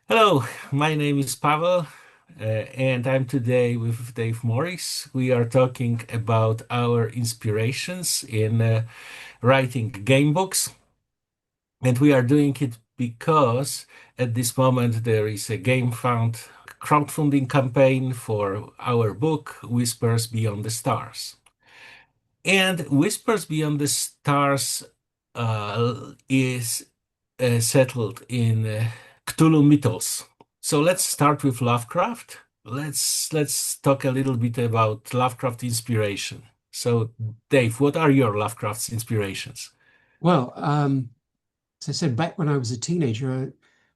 Hello, my name is Pavel, and I'm today with Dave Morris. We are talking about our inspirations in writing game books, and we are doing it because at this moment there is a game fund crowdfunding campaign for our book, Whispers Beyond the Stars. And Whispers Beyond the Stars is settled in Cthulhu mythos. So let's start with Lovecraft. Let's talk a little bit about Lovecraft inspiration. So, Dave, what are your Lovecraft's inspirations? Well, as I said, back when I was a teenager,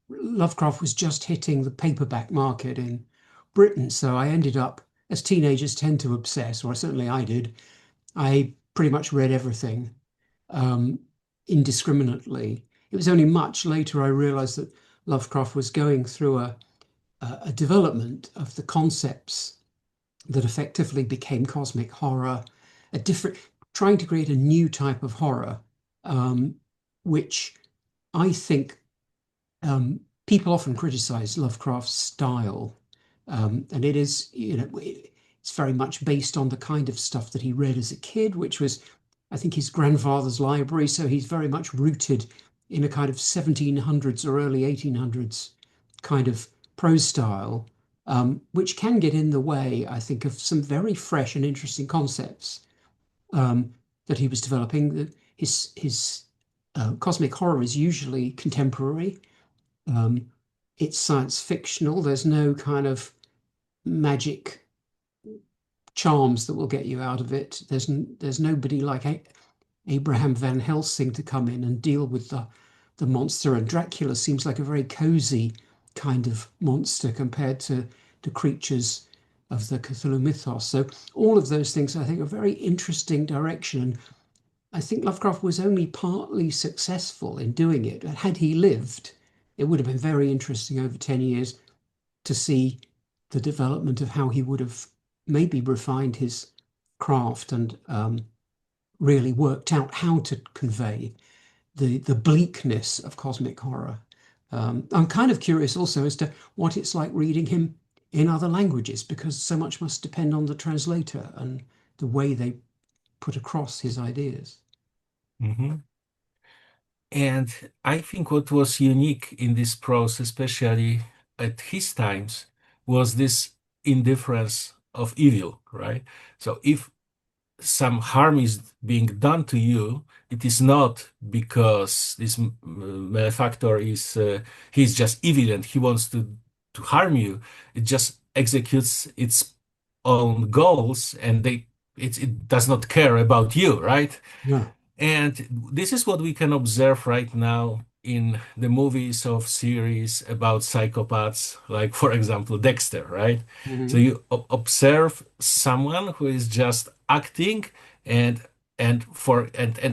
Lovecraft was just hitting the paperback market in Britain. So I ended up, as teenagers tend to obsess, or certainly I did, I pretty much read everything um, indiscriminately. It was only much later I realized that Lovecraft was going through a development of the concepts that effectively became cosmic horror, a different, trying to create a new type of horror, um, which I think people often criticize Lovecraft's style, and it is, it's very much based on the kind of stuff that he read as a kid, which was, I think, his grandfather's library. So he's very much rooted in a kind of 1700s or early 1800s kind of prose style, which can get in the way, I think, of some very fresh and interesting concepts um, that he was developing. His cosmic horror is usually contemporary. Um, it's science fictional. There's no kind of magic charms that will get you out of it. There's nobody like Abraham Van Helsing to come in and deal with the monster. And Dracula seems like a very cozy kind of monster compared to the creatures of the Cthulhu mythos. So all of those things I think are very interesting direction. And I think Lovecraft was only partly successful in doing it. Had he lived, it would have been very interesting over 10 years to see the development of how he would have maybe refined his craft and really worked out how to convey the bleakness of cosmic horror. I'm kind of curious also as to what it's like reading him in other languages, because so much must depend on the translator and the way they put across his ideas. Mhm. And I think what was unique in this prose, especially at his times, was this indifference of evil, right? So if some harm is being done to you, it is not because this malefactor is he's just evil and he wants to harm you. It just executes its own goals, and it does not care about you, right? Yeah. And this is what we can observe right now in the movies of series about psychopaths, like for example Dexter, right? So Mhm. you observe someone who is just acting and and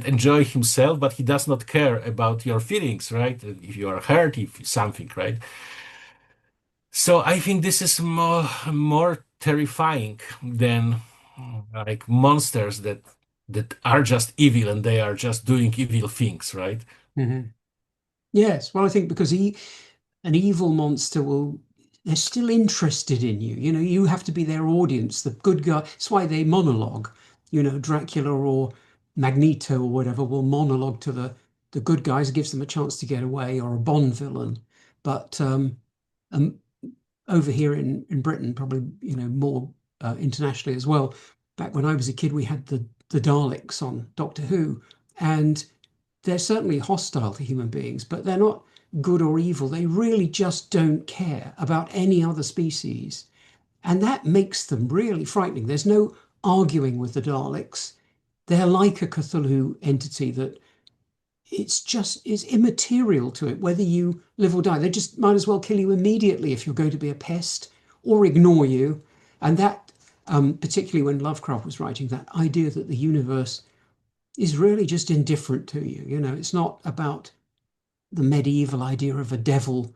enjoy himself, but he does not care about your feelings, right? If you are hurt, if something, right? So I think this is more terrifying than like monsters that are just evil and they are just doing evil things, right? Mhm. Yes, well, I think because an evil monster will, they're still interested in you. You have to be their audience, the good guy. That's why they monologue. Dracula or Magneto or whatever will monologue to the good guys, gives them a chance to get away, or a Bond villain. But um, over here in Britain, probably more internationally as well. Back when I was a kid, we had the Daleks on Doctor Who, and they're certainly hostile to human beings, but they're not good or evil. They really just don't care about any other species. And that makes them really frightening. There's no arguing with the Daleks. They're like a Cthulhu entity that it's just is immaterial to it whether you live or die. They just might as well kill you immediately if you're going to be a pest, or ignore you. And that, particularly when Lovecraft was writing, that idea that the universe is really just indifferent to you. It's not about the medieval idea of a devil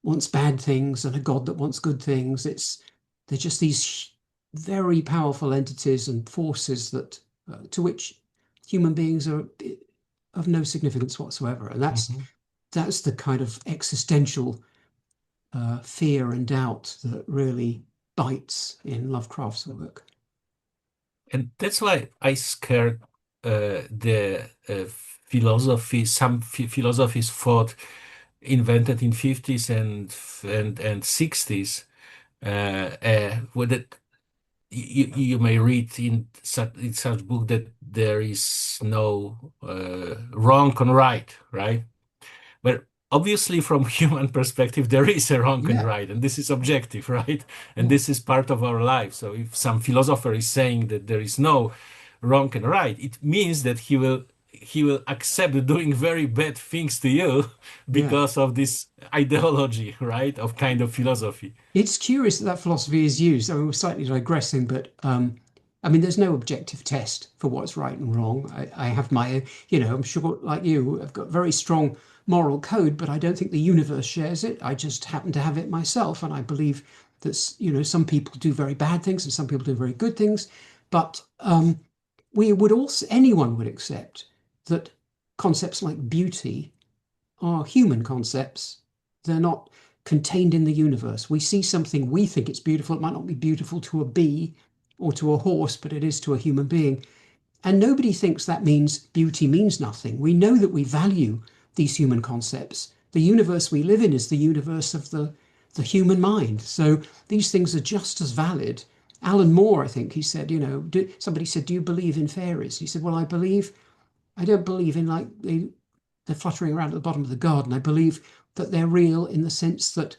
wants bad things and a god that wants good things. They're just these very powerful entities and forces that to which human beings are of no significance whatsoever. And that's Mhm. that's the kind of existential fear and doubt that really bites in Lovecraft's work. And that's why I scared the philosophy. Some philosophies thought invented in 50s and 60s. With it, you may read in such book that there is no wrong and right, right? But obviously, from human perspective, there is a wrong and Yeah, right, and this is objective, right? And yeah, this is part of our life. So if some philosopher is saying that there is no wrong and right, it means that he will accept doing very bad things to you yeah. because of this ideology, right? Of kind of philosophy. It's curious that that philosophy is used. I mean, we're slightly digressing, but I mean, there's no objective test for what's right and wrong. I have my, I'm sure, like you, I've got very strong moral code, but I don't think the universe shares it. I just happen to have it myself, and I believe that, some people do very bad things and some people do very good things. But we would also, anyone would accept that concepts like beauty are human concepts. They're not contained in the universe. We see something, we think it's beautiful. It might not be beautiful to a bee or to a horse, but it is to a human being. And nobody thinks that means beauty means nothing. We know that we value these human concepts. The universe we live in is the universe of the human mind. So these things are just as valid. Alan Moore, I think he said, somebody said, "Do you believe in fairies?" He said, "Well, I don't believe in like they're fluttering around at the bottom of the garden. I believe that they're real in the sense that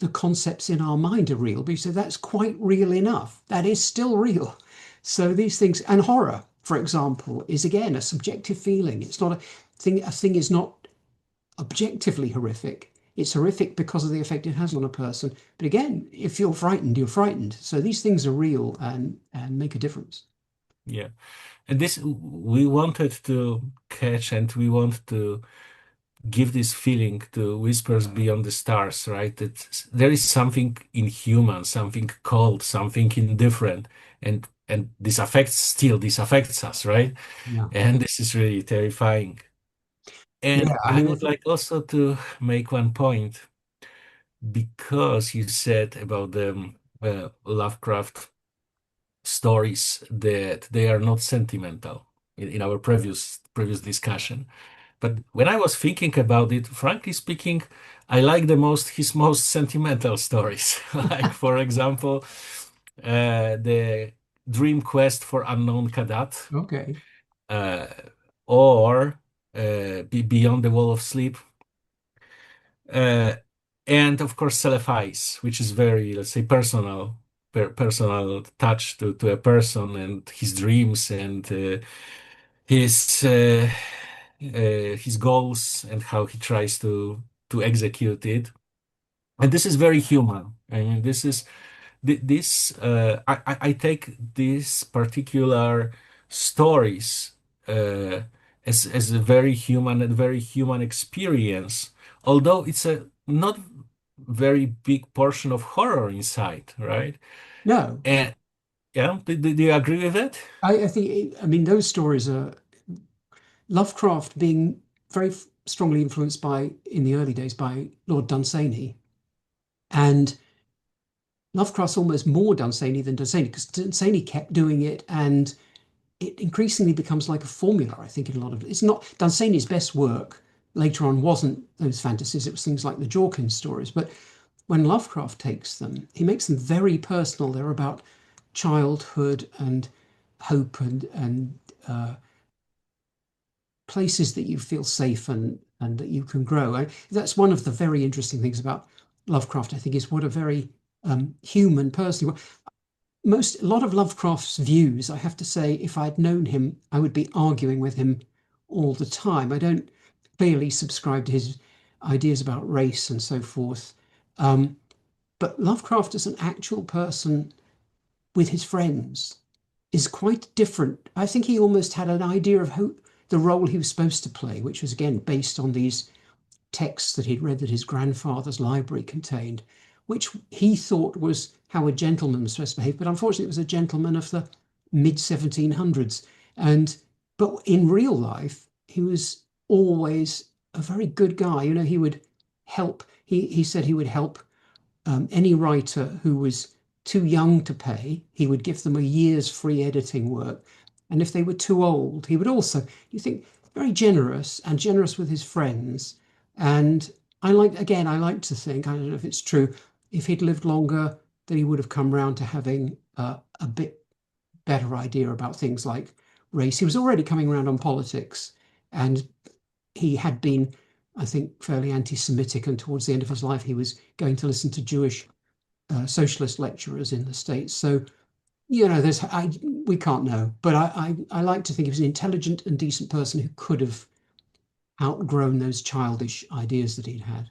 the concepts in our mind are real." But you say that's quite real enough. That is still real. So these things, and horror, for example, is again a subjective feeling. It's not a thing. A thing is not objectively horrific. It's horrific because of the effect it has on a person. But again, if you're frightened, you're frightened. So these things are real and make a difference. Yeah. And this we wanted to catch and we want to give this feeling to Whispers Beyond the Stars, right? That there is something inhuman, something cold, something indifferent, and this affects us, right? Yeah. And this is really terrifying. Yeah. And I I mean, I would think, like also to make one point because you said about the Lovecraft stories that they are not sentimental in our previous discussion. But when I was thinking about it, frankly speaking, I like the most his most sentimental stories. Like for example, the Dream Quest for Unknown Kadat, okay. uh, or Beyond the Wall of Sleep, uh, and of course Celephice, which is very, let's say, personal touch to a person and his dreams and his uh, his goals and how he tries to execute it. And this is very human. I mean, this is this. I take these particular stories uh, as a very human and very human experience, although it's a not very big portion of horror inside, right? No, And yeah, do you agree with that? I think, I mean, those stories are Lovecraft being very strongly influenced by, in the early days, by Lord Dunsany. And Lovecraft's almost more Dunsany than Dunsany because Dunsany kept doing it and it increasingly becomes like a formula, I think, in a lot of it's not Dunsany's best work later on wasn't those fantasies, it was things like the Jorkins stories. But when Lovecraft takes them, he makes them very personal. They're about childhood and hope and places that you feel safe and that you can grow. That's one of the very interesting things about Lovecraft, I think, is what a very human person. A lot of Lovecraft's views, I have to say, if I'd known him, I would be arguing with him all the time. I don't clearly subscribe to his ideas about race and so forth. Um, but Lovecraft as an actual person with his friends is quite different. I think he almost had an idea of who the role he was supposed to play, which was again based on these texts that he'd read that his grandfather's library contained, which he thought was how a gentleman was supposed to behave. But unfortunately, it was a gentleman of the mid 1700s. And but in real life, he was always a very good guy. He would help. He said he would help. any writer who was too young to pay, he would give them a year's free editing work. And if they were too old, he would also, you think, very generous and generous with his friends. And I like to think, I don't know if it's true, if he'd lived longer, that he would have come round to having a bit better idea about things like race. He was already coming around on politics, and he had been, I think, fairly anti-Semitic. And towards the end of his life, he was going to listen to Jewish socialist lecturers in the States. So, we can't know, but I like to think he was an intelligent and decent person who could have outgrown those childish ideas that he'd had.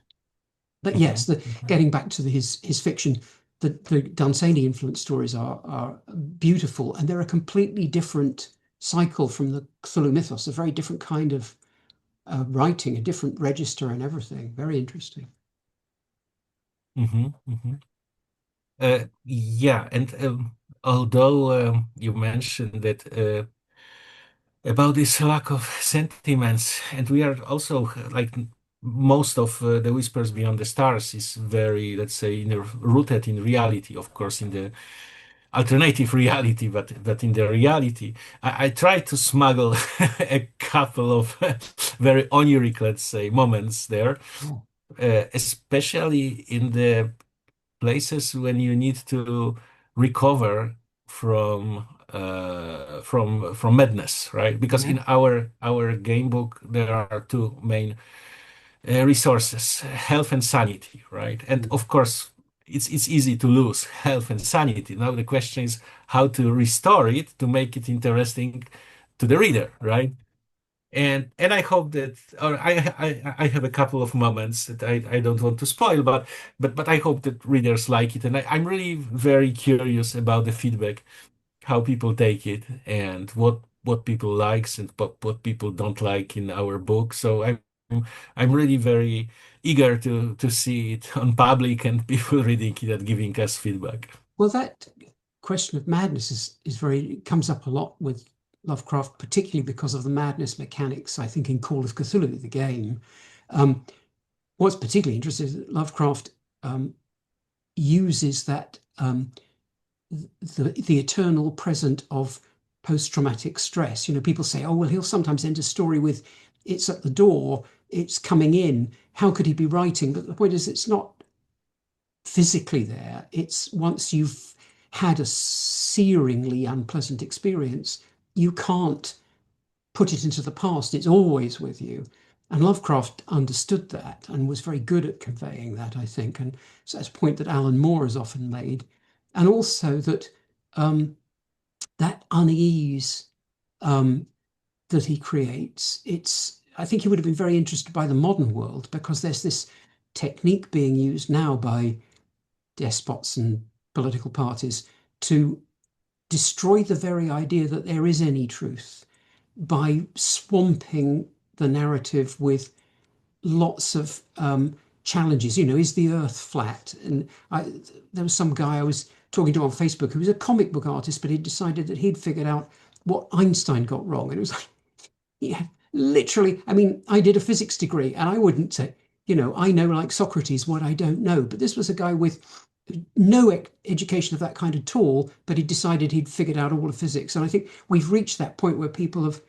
But yes, Mhm. getting back to his fiction, the Dunsany influenced stories are beautiful, and they're a completely different cycle from the Cthulhu mythos, a very different kind of writing, a different register and everything. Very interesting. Mhm. Mhm. Yeah, and although you mentioned that about this lack of sentiments, and we are also like most of the Whispers Beyond the Stars is very, let's say, rooted in reality, of course, in the alternative reality, but in the reality, I try to smuggle a couple of very oniric, let's say, moments there, Yeah. especially in the places when you need to recover from madness, right? Because Yeah. in our game book there are two main resources: health and sanity, right? And Mm. of course, it's easy to lose health and sanity. Now the question is how to restore it to make it interesting to the reader, right? And I hope that, or I have a couple of moments that I don't want to spoil, but I hope that readers like it, and I'm really very curious about the feedback, how people take it, and what people likes and what people don't like in our book. So I'm really very eager to see it on public and people reading it and giving us feedback. Well, that question of madness is very comes up a lot with Lovecraft, particularly because of the madness mechanics. I think in Call of Cthulhu, the game. Um, what's particularly interesting is that Lovecraft uses that the eternal present of post-traumatic stress. People say, "Oh, well, he'll sometimes end a story with, it's at the door, it's coming in. How could he be writing?" But the point is, it's not physically there. It's once you've had a searingly unpleasant experience, you can't put it into the past. It's always with you. And Lovecraft understood that and was very good at conveying that, I think. And so that's a point that Alan Moore has often made. And also that um, that unease um, that he creates, I think he would have been very interested by the modern world because there's this technique being used now by despots and political parties to destroy the very idea that there is any truth by swamping the narrative with lots of challenges. Is the earth flat? And there was some guy I was talking to on Facebook who was a comic book artist, but he decided that he'd figured out what Einstein got wrong. And it was like, yeah, literally. I mean, I did a physics degree and I wouldn't say, I know like Socrates what I don't know. But this was a guy with no education of that kind at all, but he decided he'd figured out all of physics. And I think we've reached that point where people have,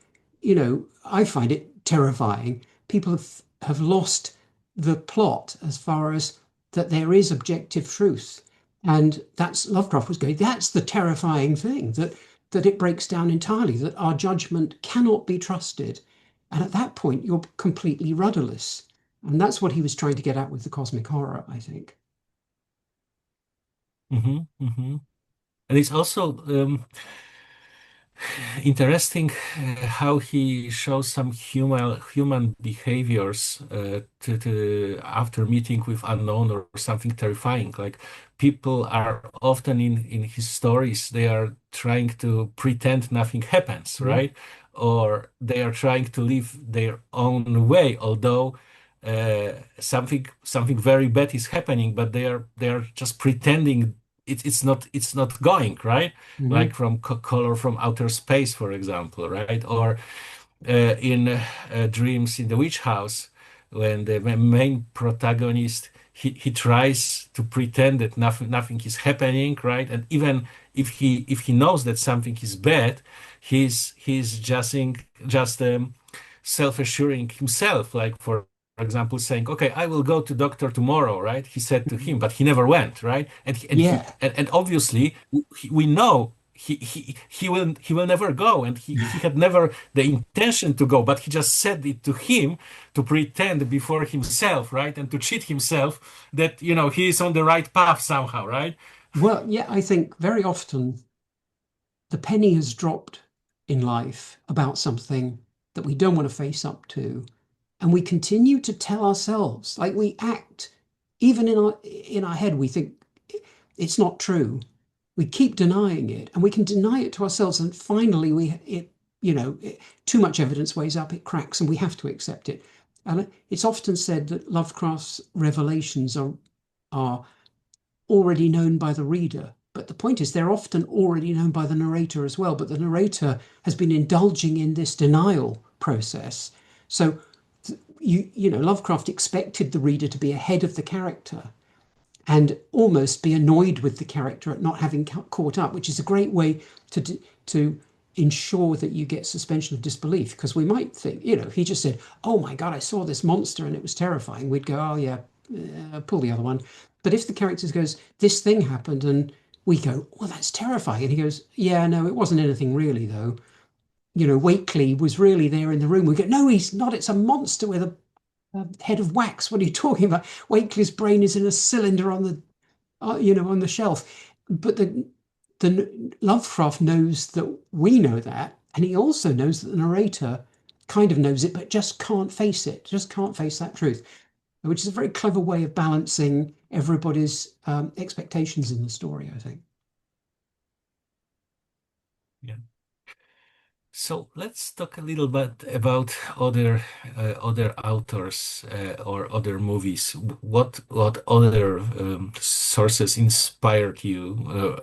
I find it terrifying. People have lost the plot as far as that there is objective truth. And that's Lovecraft was going, that's the terrifying thing, that it breaks down entirely, that our judgment cannot be trusted. And at that point, you're completely rudderless. And that's what he was trying to get at with the cosmic horror, I think. Hmm. And it's also interesting how he shows some human behaviors to after meeting with unknown or something terrifying. Like people are often in his stories, they are trying to pretend nothing happens, Yeah. right? Or they are trying to live their own way, although something very bad is happening, but they are just pretending it's not going right, Mm-hmm. like from Color from Outer Space, for example, right? Or in Dreams in the Witch House, when the main protagonist he tries to pretend that nothing is happening, right? And even if he knows that something is bad, he's just self-assuring himself, like for example, saying, "Okay, I will go to doctor tomorrow," right? He said to him, but he never went, right? Yeah. And obviously we know he will never go, and he had never the intention to go, but he just said it to him to pretend before himself, right? And to cheat himself that he is on the right path somehow, right? Well, yeah, I think very often the penny has dropped in life about something that we don't want to face up to, and we continue to tell ourselves, like we act, even in our head, we think it's not true. We keep denying it, and we can deny it to ourselves, and finally, too much evidence weighs up, it cracks, and we have to accept it. And it's often said that Lovecraft's revelations are already known by the reader. But the point is, they're often already known by the narrator as well. But the narrator has been indulging in this denial process. So, Lovecraft expected the reader to be ahead of the character and almost be annoyed with the character at not having caught up, which is a great way to ensure that you get suspension of disbelief. Because we might think, he just said, "Oh my God, I saw this monster and it was terrifying." We'd go, "Oh yeah, pull the other one." But if the character goes, "This thing happened," and we go, "Well, that's terrifying," and he goes, "Yeah, no, it wasn't anything really, though. Wakely was really there in the room." We go, "No, he's not. It's a monster with a head of wax. What are you talking about? Wakely's brain is in a cylinder on the shelf." But the Lovecraft knows that we know that, and he also knows that the narrator kind of knows it, but just can't face it, just can't face that truth, which is a very clever way of balancing everybody's expectations in the story, I think. Yeah. So let's talk a little bit about other authors or other movies. What other sources inspired you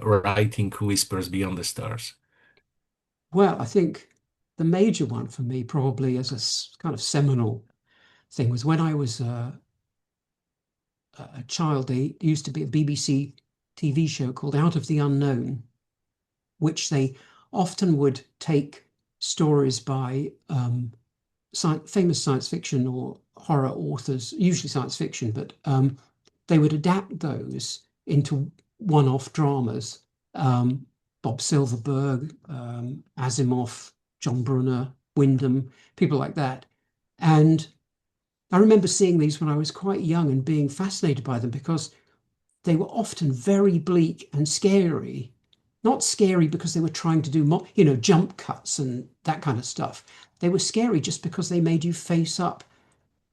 writing Whispers Beyond the Stars? Well, I think the major one for me, probably as a kind of seminal thing, was when I was a child. There used to be a BBC TV show called Out of the Unknown, which they often would take stories by famous science fiction or horror authors, usually science fiction, but they would adapt those into one-off dramas. Um, Bob Silverberg, Asimov, John Brunner, Wyndham, people like that. And I remember seeing these when I was quite young and being fascinated by them because they were often very bleak and scary. Not scary because they were trying to do, jump cuts and that kind of stuff. They were scary just because they made you face up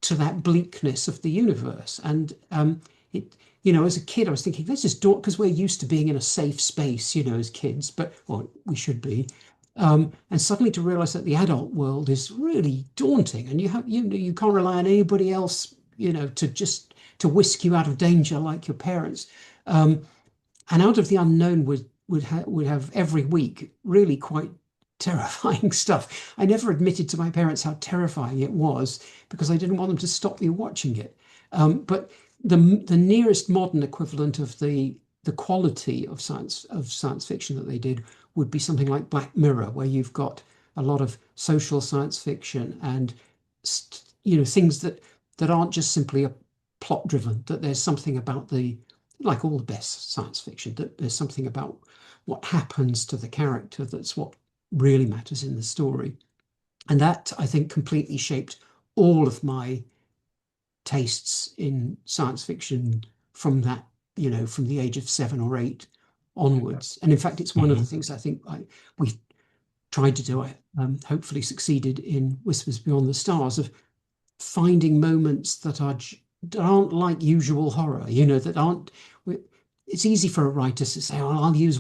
to that bleakness of the universe. And as a kid, I was thinking, this is because we're used to being in a safe space, as kids, but well, we should be. And suddenly to realize that the adult world is really daunting, and you can't rely on anybody else, to whisk you out of danger like your parents. Um, and Out of the Unknown would have every week really quite terrifying stuff. I never admitted to my parents how terrifying it was because I didn't want them to stop me watching it. But the nearest modern equivalent of the quality of science fiction that they did would be something like Black Mirror, where you've got a lot of social science fiction and things that aren't just simply a plot driven. That there's something about like all the best science fiction, that there's something about what happens to the character that's what really matters in the story. And that, I think, completely shaped all of my tastes in science fiction from the age of 7 or 8 onwards. And in fact, it's one of the Mhm. things I think we tried to do. I hopefully succeeded in Whispers Beyond the Stars, of finding moments that aren't like usual horror, that aren't. It's easy for a writer to say, "Oh, I'll use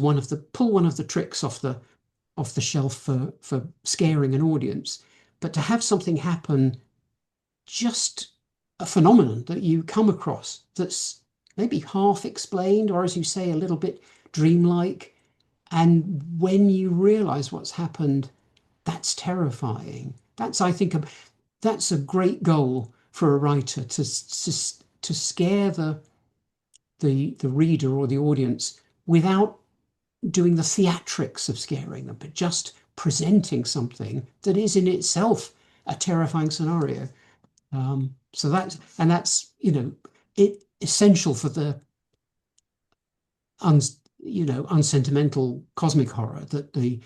pull one of the tricks off the shelf for scaring an audience," but to have something happen, just a phenomenon that you come across that's maybe half explained, or as you say, a little bit dreamlike, and when you realize what's happened, that's terrifying. I think, that's a great goal for a writer to scare the reader or the audience without doing the theatrics of scaring them, but just presenting something that is in itself a terrifying scenario. So that's it essential for the un, unsentimental cosmic horror that the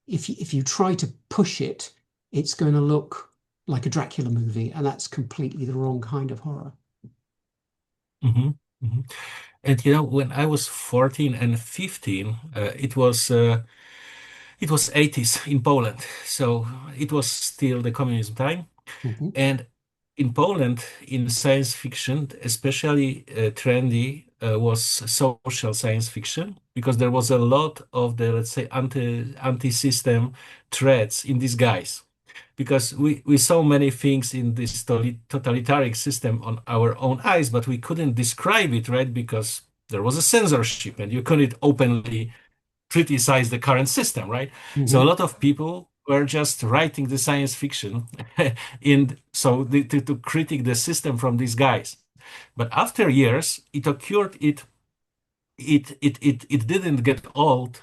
if you try to push it, it's going to look like a Dracula movie, and that's completely the wrong kind of horror. Hmm. Hmm. And when I was 14 and 15, it was 80s in Poland, so it was still the communism time. Mhm. And in Poland, in science fiction, especially trendy was social science fiction because there was a lot of the, let's say, anti-system threats in disguise. Because we saw many things in this totalitarian system on our own eyes, but we couldn't describe it, right? Because there was a censorship and you couldn't openly criticize the current system, right? So a Mhm. lot of people were just writing the science fiction to critique the system from these guys. But after years, it occurred it didn't get old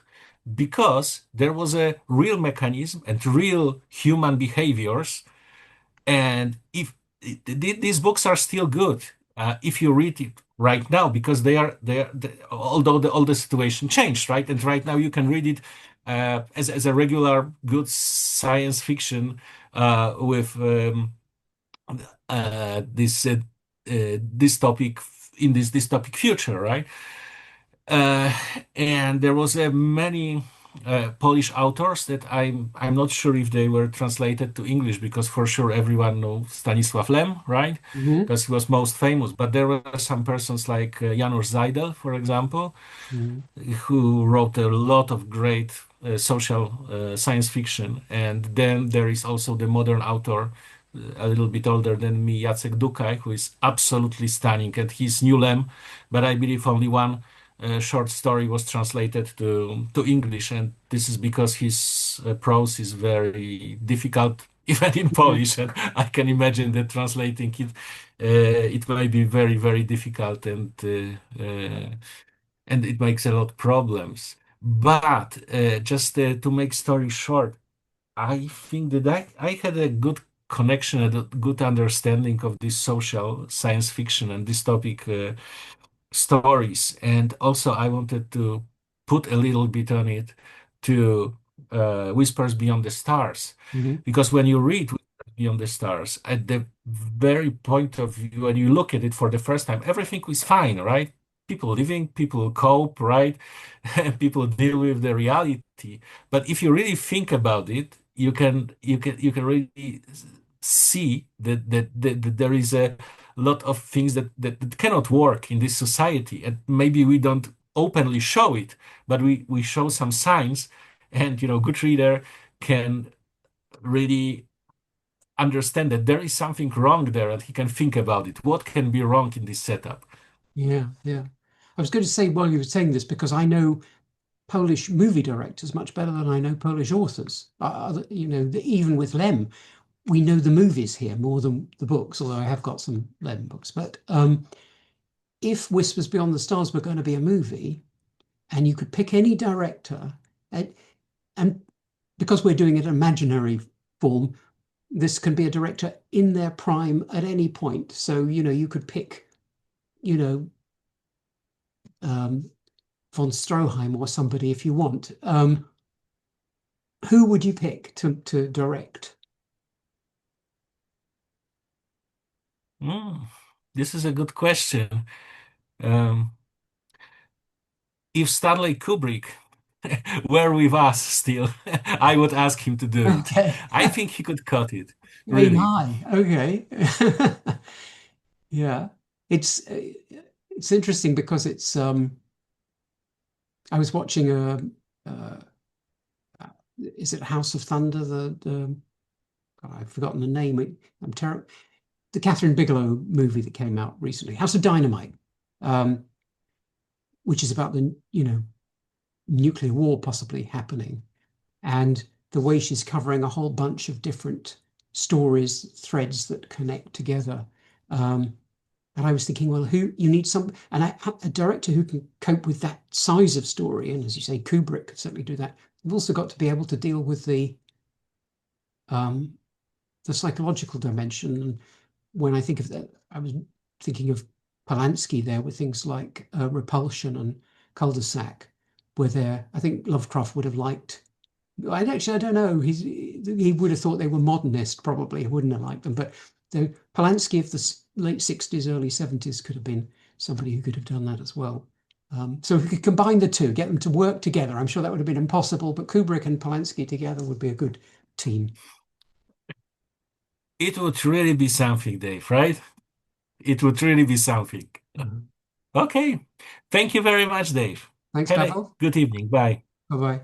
because there was a real mechanism and real human behaviors. And if these books are still good if you read it right now because although all the situation changed, right? And right now you can read it as a regular good science fiction with this topic in this topic future, right? Uh, and there was many Polish authors that I'm not sure if they were translated to English because for sure everyone knows Stanisław Lem, right? Mhm. Because he was most famous. But there were some persons like Janusz Zajdel, for example, Mhm. who wrote a lot of great social science fiction. And then there is also the modern author, a little bit older than me, Jacek Dukaj, who is absolutely stunning. And he's New Lem, but I believe only one short story was translated to English. And this is because his prose is very difficult, even in Mhm. Polish. And I can imagine that translating it might be very, very difficult and it makes a lot of problems. But just to make story short, I think that I had a good connection and a good understanding of this social science fiction and this topic stories. And also, I wanted to put a little bit on it to Whispers Beyond the Stars. Mhm. Because when you read Whispers Beyond the Stars, at the very point of view, when you look at it for the first time, everything is fine, right? People living, people cope, right? People deal with the reality. But if you really think about it, you can really see that there is a lot of things that cannot work in this society. And maybe we don't openly show it, but we show some signs. And, good reader can really understand that there is something wrong there and he can think about it. What can be wrong in this setup? Yeah, yeah. I was going to say while you were saying this, because I know Polish movie directors much better than I know Polish authors. Even with Lem, we know the movies here more than the books, although I have got some Lem books. But if Whispers Beyond the Stars were going to be a movie, and you could pick any director, and, and because we're doing it in imaginary form, this can be a director in their prime at any point. So, you could pick, you know, um, von Stroheim or somebody if you want. Who would you pick to direct? Mm, this is a good question. Um, if Stanley Kubrick were with us still, I would ask him to do it. Okay. I think he could cut it, Aim really. high. Okay. Yeah. It's interesting because it's I was watching uh is it House of Thunder, the God, I've forgotten the name. I'm terrible. The Catherine Bigelow movie that came out recently, House of Dynamite, um, which is about the nuclear war possibly happening, and the way she's covering a whole bunch of different stories, threads that connect together. Um, And I was thinking, well, who you need a director who can cope with that size of story. And as you say, Kubrick could certainly do that. You've also got to be able to deal with um, the psychological dimension. And when I think of that, I was thinking of Polanski there with things like Repulsion and Cul-de-sac, where there, I think Lovecraft would have liked. I don't know. He would have thought they were modernist, probably. He wouldn't have liked them. But the Polanski of the late 60s, early 70s could have been somebody who could have done that as well. So if we could combine the two, get them to work together, I'm sure that would have been impossible, but Kubrick and Polanski together would be a good team. It would really be something, Dave, right? It would really be something. Mhm. Okay. Thank you very much, Dave. Thanks, Have a Pavel. good evening. Bye. Bye bye.